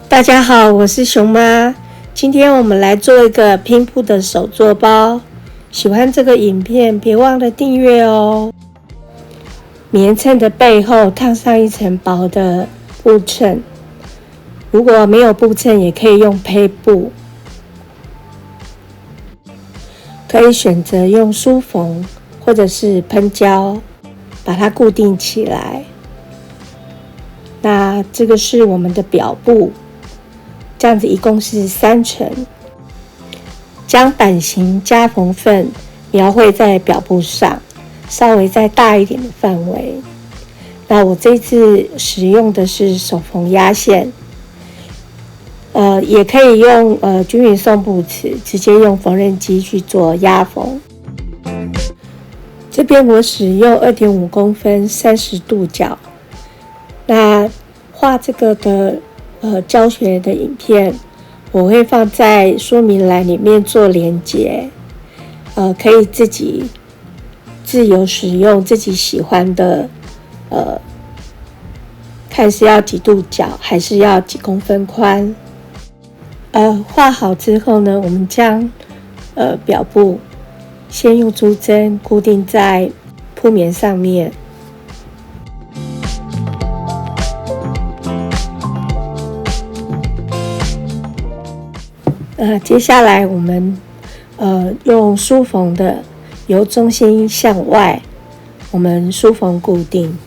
大家好，我是熊妈。今天我们来做一个拼布的手作包。喜欢这个影片，别忘了订阅哦。棉衬的背后烫上一层薄的布衬，如果没有布衬，也可以用胚布。可以选择用梳缝或者是喷胶把它固定起来。那这个是我们的表布，这样子一共是3层。将版型加缝份描绘在表布上，稍微再大一点的范围。那我这次使用的是手缝压线，也可以用均匀松布尺，直接用缝纫机去做压缝。这边我使用2.5公分30度角。那画这个的教学的影片，我会放在说明栏里面做连结，可以自己自由使用自己喜欢的，看是要几度角，还是要几公分宽。画好之后呢，我们将表布先用珠针固定在铺棉上面。接下来我们用梳缝的，由中心向外，我们梳缝固定。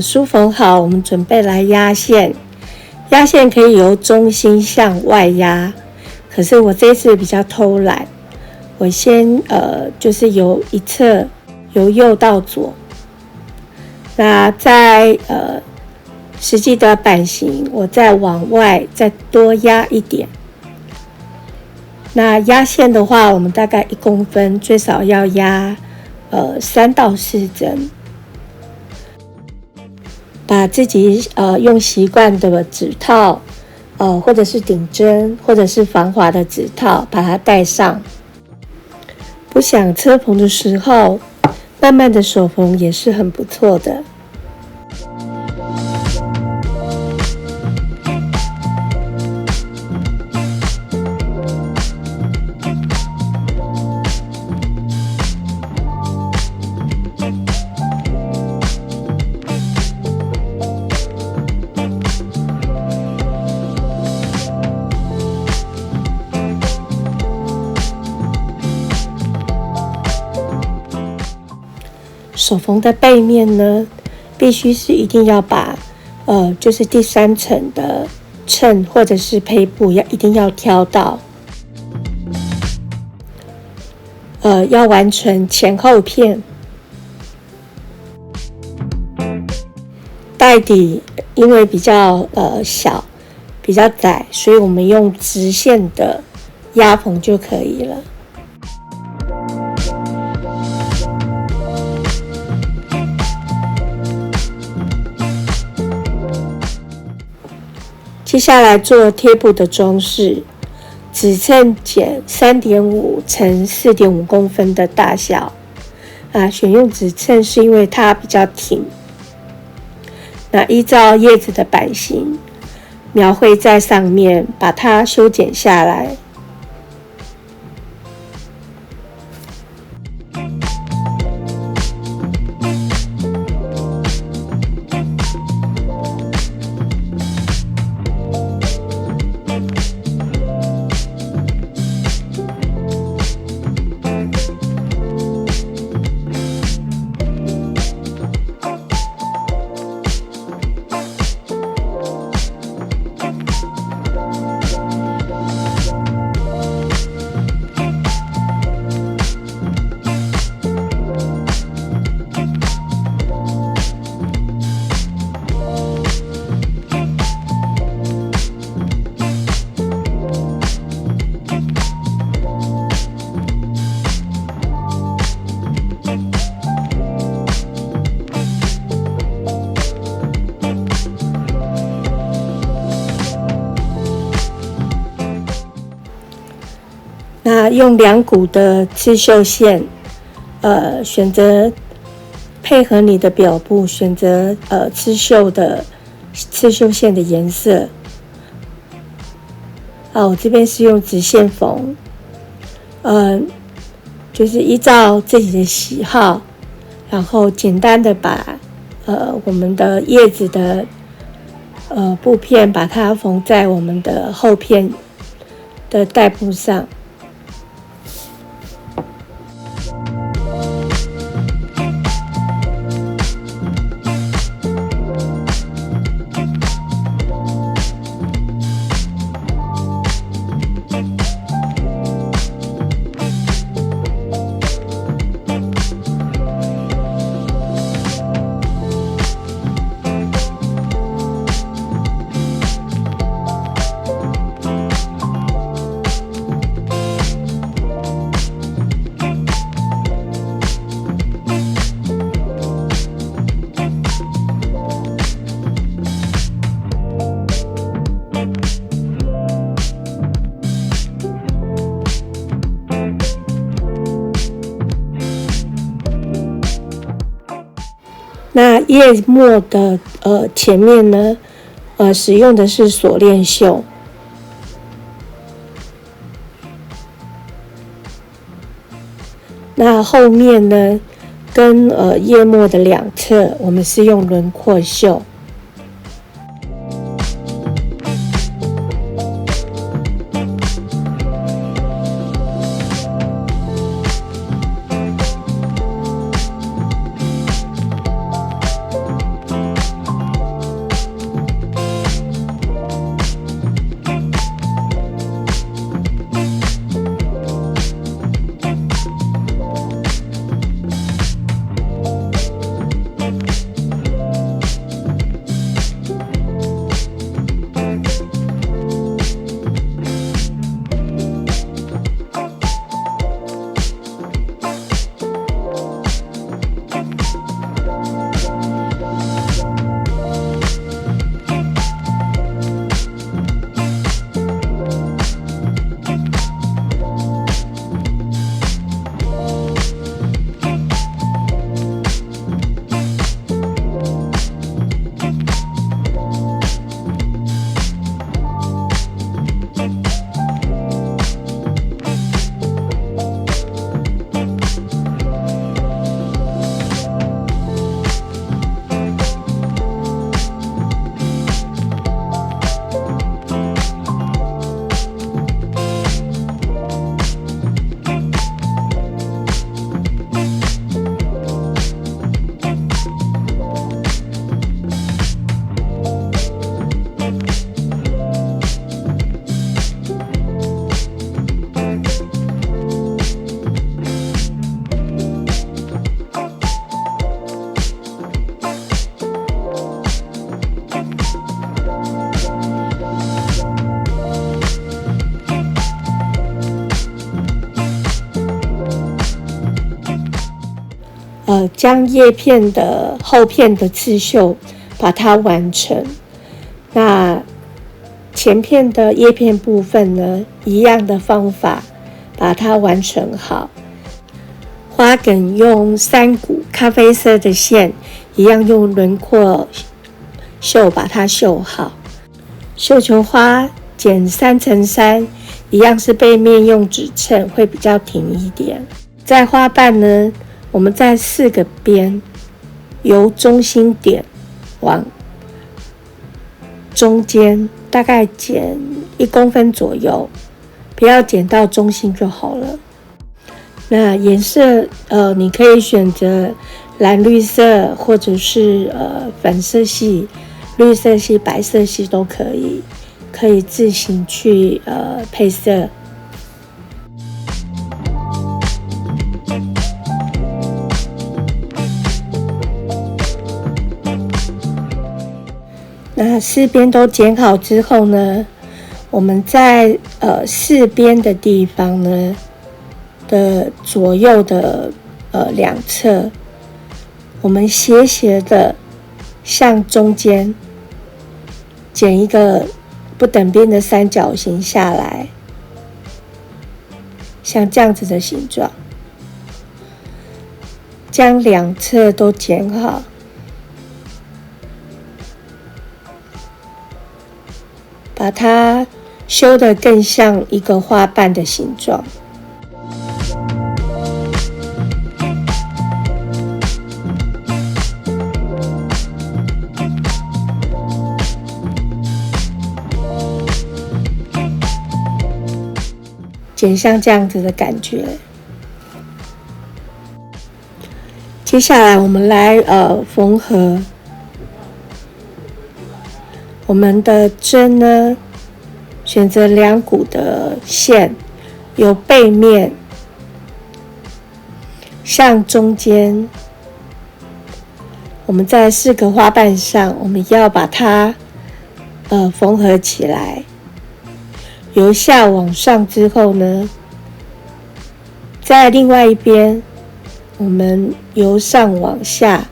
梳缝好，我们准备来压线。压线可以由中心向外压，可是我这次比较偷懒，我先就是由一侧由右到左。那在实际的版型，我再往外再多压一点。那压线的话，我们大概1公分，最少要压3到4针。把自己用习惯的指套，或者是顶针，或者是防滑的指套，把它戴上。不想车缝的时候，慢慢的手缝也是很不错的。手缝的背面呢，必须是一定要把就是第3层的衬或者是胚布一定要挑到，要完成前后片。袋底因为比较小，比较窄，所以我们用直线的压缝就可以了。接下来做贴布的装饰，尺寸剪3.5乘4.5公分的大小。选用尺寸是因为它比较挺。那依照叶子的版型，描绘在上面，把它修剪下来。那用2股的刺绣线，选择配合你的表布，选择刺绣线的颜色。我这边是用直线缝，就是依照自己的喜好，然后简单的把我们的叶子的布片把它缝在我们的后片的带布上。那叶末的前面呢，使用的是锁链绣。那后面呢，跟叶末的两侧，我们是用轮廓绣。将叶片的后片的刺绣把它完成。那前片的叶片部分呢，一样的方法把它完成好。花梗用3股咖啡色的线，一样用轮廓绣把它绣好。绣球花剪3×3，一样是背面用指称，会比较挺一点。在花瓣呢，我们在4个边，由中心点往中间，大概剪1公分左右，不要剪到中心就好了。那颜色，你可以选择蓝绿色，或者是粉色系、绿色系、白色系都可以，可以自行去配色。那4边都剪好之后呢，我们在4边的地方呢的左右的2侧，我们斜斜的向中间剪一个不等边的三角形下来，像这样子的形状，将2侧都剪好。把它修得更像一个花瓣的形状。剪像这样子的感觉。接下来我们来缝合。我们的针呢，选择2股的线，由背面向中间。我们在4个花瓣上，我们要把它缝合起来。由下往上之后呢，在另外一边，我们由上往下，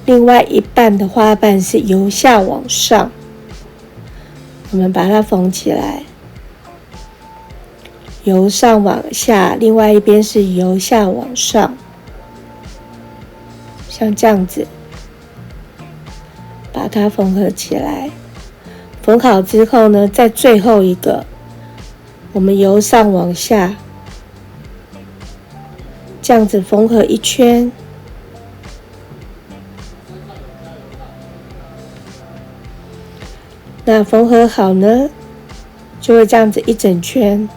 另外一半的花瓣是由下往上。我们把它缝起来，由上往下，另外一边是由下往上，像这样子，把它缝合起来。缝好之后呢，在最后一个，我们由上往下，这样子缝合一圈。那缝合好呢，就会这样子一整圈。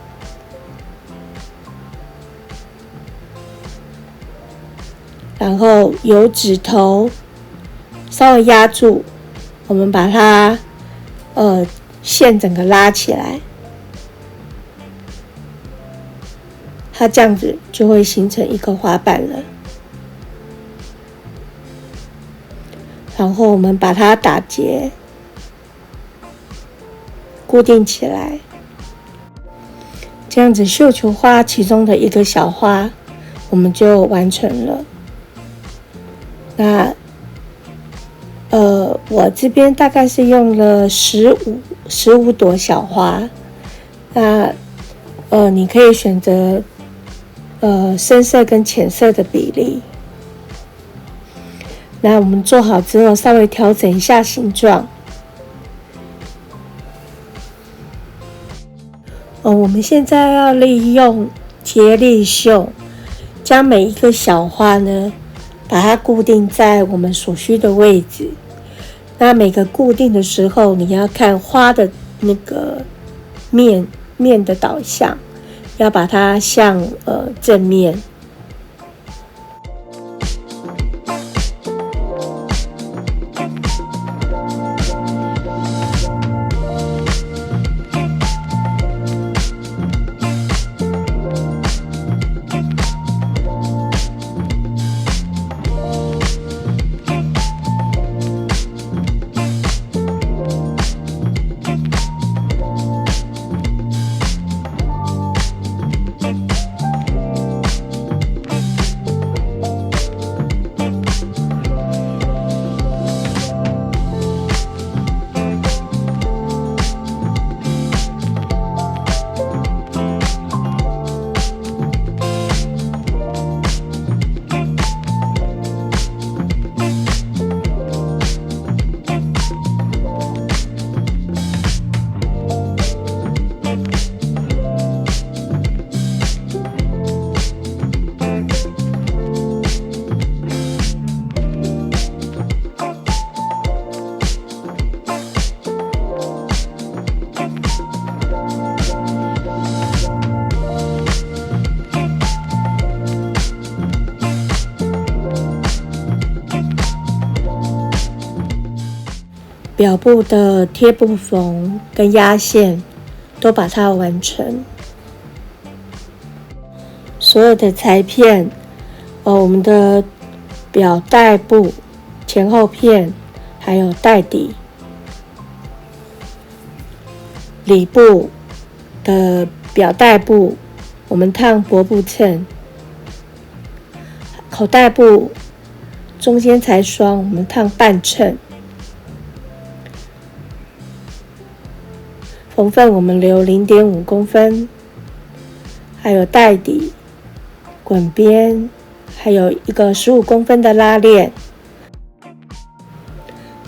然后由指头稍微压住，我们把它线整个拉起来，它这样子就会形成一个花瓣了。然后我们把它打结，固定起来，这样子绣球花其中的一个小花我们就完成了。那我这边大概是用了15朵小花。那你可以选择深色跟浅色的比例。那我们做好之后，稍微调整一下形状。我们现在要利用接力绣，将每一个小花呢，把它固定在我们所需的位置。那每个固定的时候，你要看花的那个面的导向，要把它向正面。表布的贴布缝跟压线都把它完成。所有的裁片，我们的表带布、前后片，还有带底、里部的表带布，我们烫薄布衬；口袋布中间裁双，我们烫半衬。缝份我们留0.5公分，还有带底、滚边，还有一个15公分的拉链。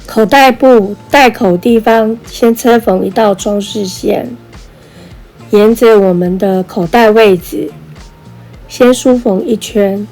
口袋布带口地方先车缝一道装饰线，沿着我们的口袋位置先梳缝一圈。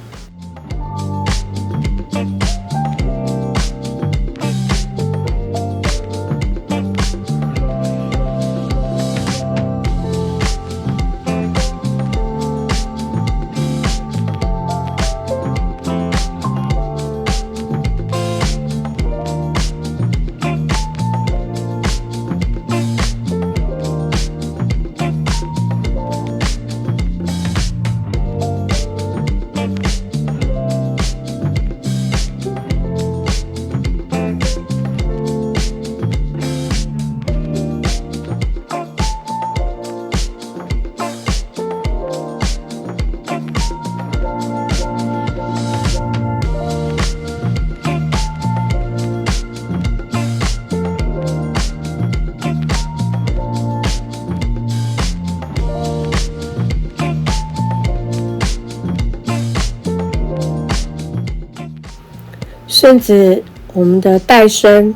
顺着我们的带身，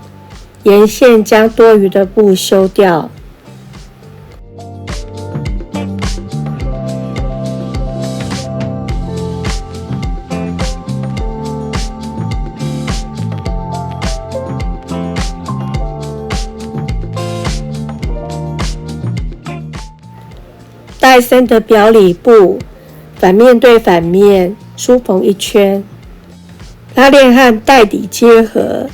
沿线将多余的布修掉。带身的表里布反面对反面梳缝一圈，拉链和带底结合，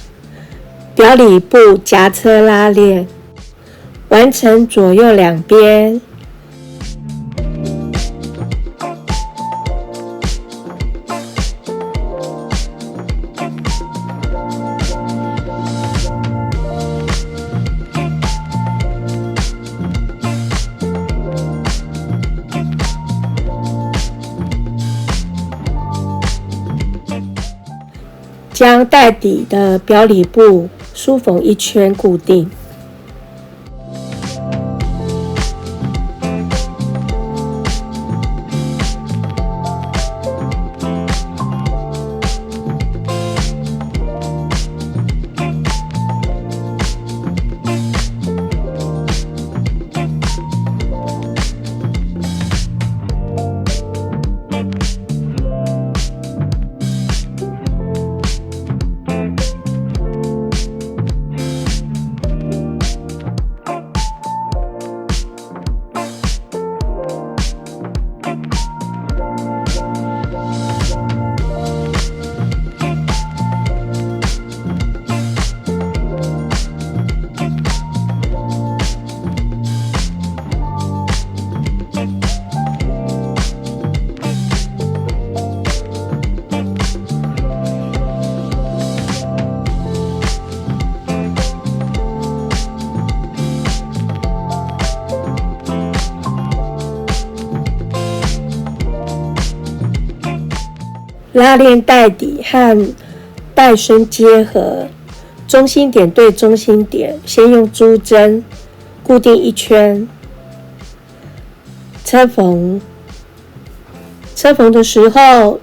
表里布夹车拉链，完成左右两边。将带底的表里布梳缝一圈固定。拉链带底和带身结合，中心点对中心点，先用珠针固定一圈，车缝的时候，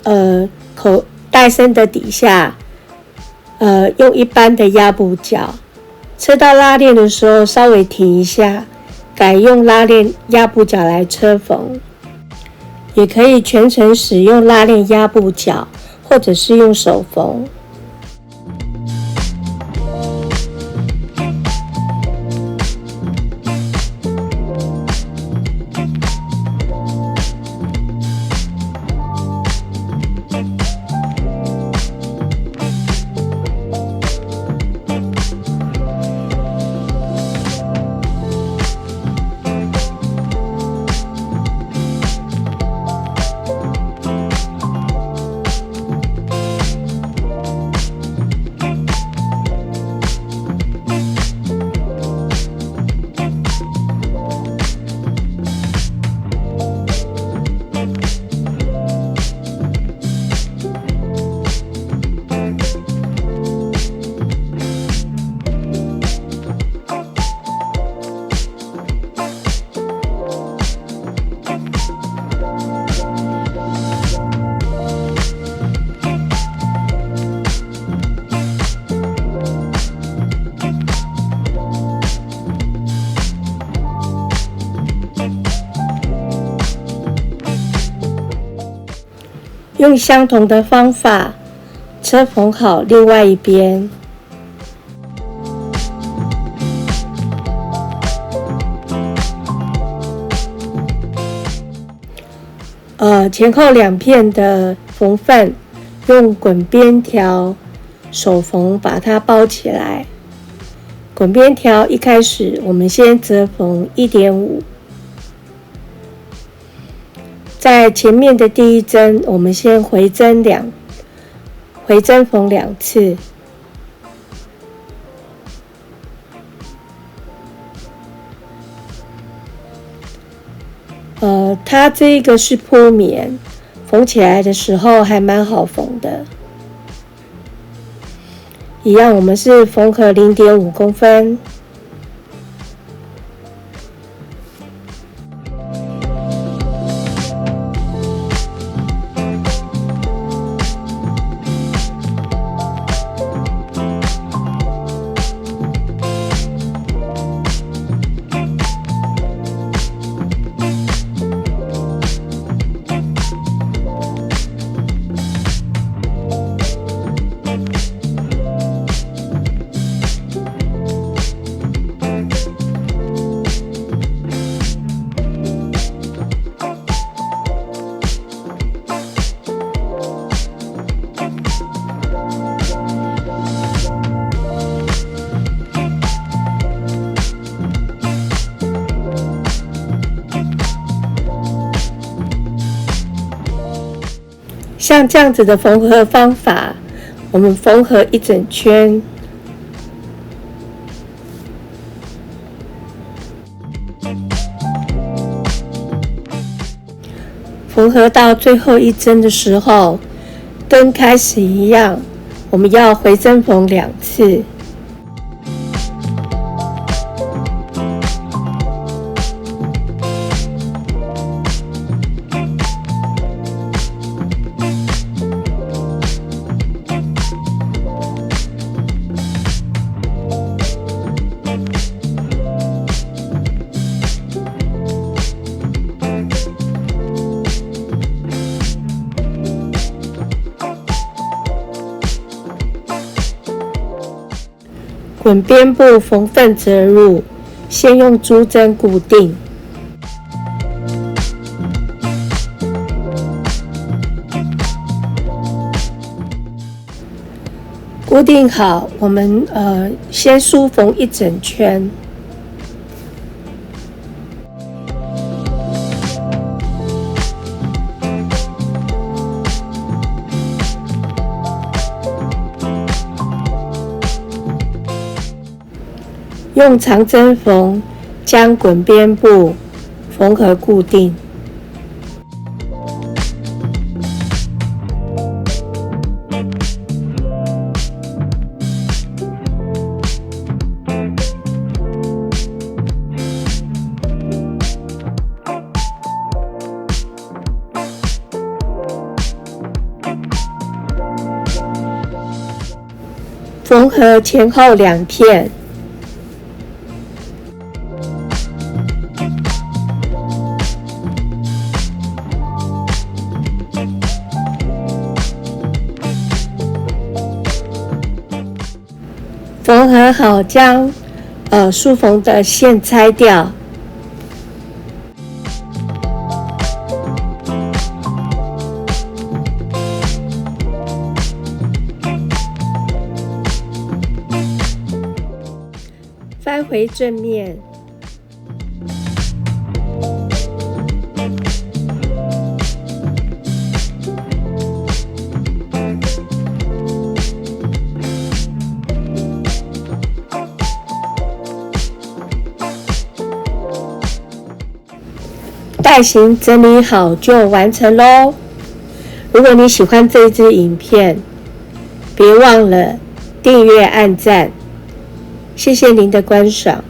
口带身的底下，用一般的压布角，车到拉链的时候稍微停一下，改用拉链压布角来车缝。也可以全程使用拉链压布角，或者是用手缝。用相同的方法车缝好另外一边。前后两片的缝缝用滚边条手缝把它包起来。滚边条一开始我们先折缝 1.5， 在前面的第一针我们先回针缝2次。它这个是铺棉，缝起来的时候还蛮好缝的。一样，我们是缝合 0.5 公分。像这样子的缝合方法，我们缝合一整圈，缝合到最后一针的时候，跟开始一样，我们要回针缝2次。滚边部缝缝折入，先用珠针固定。固定好，我们先梳缝一整圈。用长针缝将滚边部缝合固定。缝合前后2片。缝合好，将束缝的线拆掉。翻回正面。带型整理好就完成咯。如果你喜欢这一支影片，别忘了订阅、按赞。谢谢您的观赏。